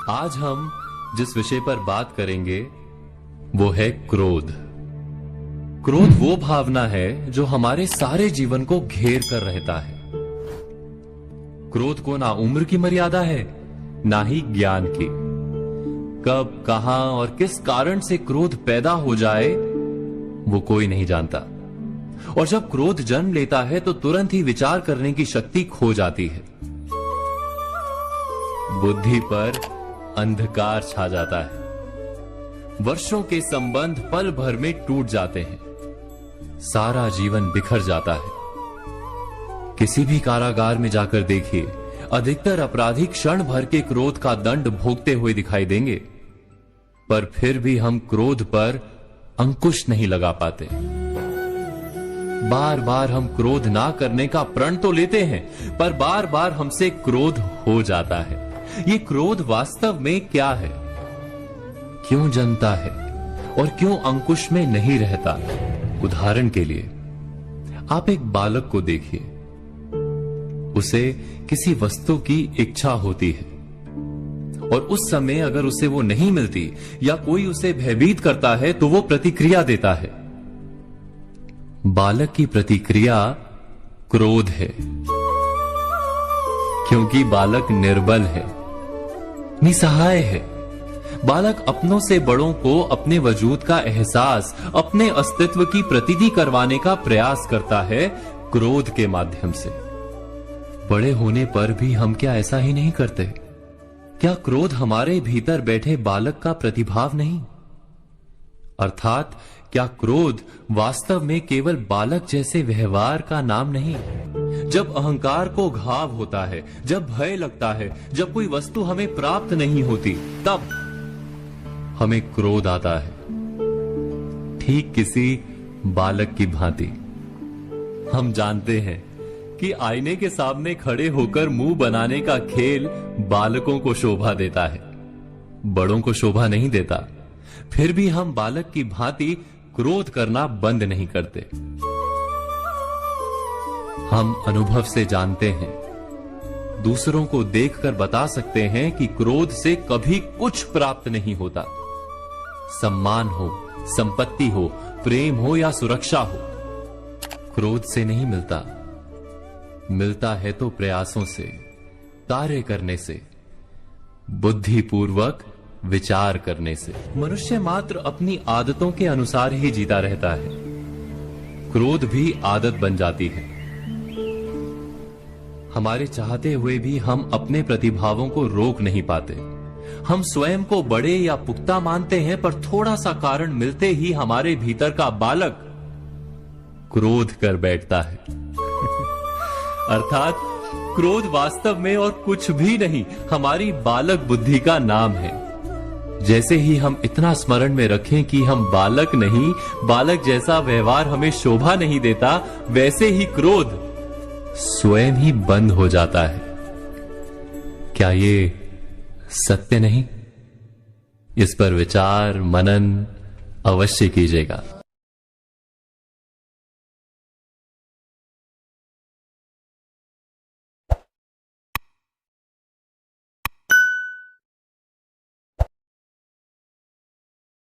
आज हम जिस विषय पर बात करेंगे वो है क्रोध। क्रोध वो भावना है जो हमारे सारे जीवन को घेर कर रहता है। क्रोध को ना उम्र की मर्यादा है, ना ही ज्ञान की। कब, कहां और किस कारण से क्रोध पैदा हो जाए वो कोई नहीं जानता। और जब क्रोध जन्म लेता है तो तुरंत ही विचार करने की शक्ति खो जाती है। बुद्धि पर अंधकार छा जाता है। वर्षों के संबंध पल भर में टूट जाते हैं। सारा जीवन बिखर जाता है। किसी भी कारागार में जाकर देखिए, अधिकतर अपराधी क्षण भर के क्रोध का दंड भोगते हुए दिखाई देंगे, पर फिर भी हम क्रोध पर अंकुश नहीं लगा पाते। बार बार हम क्रोध ना करने का प्रण तो लेते हैं, पर बार बार हमसे क्रोध हो जाता है। ये क्रोध वास्तव में क्या है, क्यों जन्मता है और क्यों अंकुश में नहीं रहता? उदाहरण के लिए आप एक बालक को देखिए। उसे किसी वस्तु की इच्छा होती है और उस समय अगर उसे वो नहीं मिलती या कोई उसे भयभीत करता है तो वो प्रतिक्रिया देता है। बालक की प्रतिक्रिया क्रोध है, क्योंकि बालक निर्बल है, निसहाय है। बालक अपनों से बड़ों को अपने वजूद का एहसास, अपने अस्तित्व की प्रतीति करवाने का प्रयास करता है क्रोध के माध्यम से। बड़े होने पर भी हम क्या ऐसा ही नहीं करते? क्या क्रोध हमारे भीतर बैठे बालक का प्रतिभाव नहीं? अर्थात क्या क्रोध वास्तव में केवल बालक जैसे व्यवहार का नाम नहीं? जब अहंकार को घाव होता है, जब भय लगता है, जब कोई वस्तु हमें प्राप्त नहीं होती, तब हमें क्रोध आता है, ठीक किसी बालक की भांति। हम जानते हैं कि आईने के सामने खड़े होकर मुंह बनाने का खेल बालकों को शोभा देता है, बड़ों को शोभा नहीं देता। फिर भी हम बालक की भांति क्रोध करना बंद नहीं करते। हम अनुभव से जानते हैं, दूसरों को देखकर बता सकते हैं कि क्रोध से कभी कुछ प्राप्त नहीं होता। सम्मान हो, संपत्ति हो, प्रेम हो या सुरक्षा हो, क्रोध से नहीं मिलता। मिलता है तो प्रयासों से, कार्य करने से, बुद्धिपूर्वक विचार करने से। मनुष्य मात्र अपनी आदतों के अनुसार ही जीता रहता है। क्रोध भी आदत बन जाती है। हमारे चाहते हुए भी हम अपने प्रतिभावों को रोक नहीं पाते। हम स्वयं को बड़े या पुख्ता मानते हैं, पर थोड़ा सा कारण मिलते ही हमारे भीतर का बालक क्रोध कर बैठता है। अर्थात क्रोध वास्तव में और कुछ भी नहीं, हमारी बालक बुद्धि का नाम है। जैसे ही हम इतना स्मरण में रखें कि हम बालक नहीं, बालक जैसा व्यवहार हमें शोभा नहीं देता, वैसे ही क्रोध स्वयं ही बंद हो जाता है। क्या ये सत्य नहीं? इस पर विचार मनन अवश्य कीजिएगा।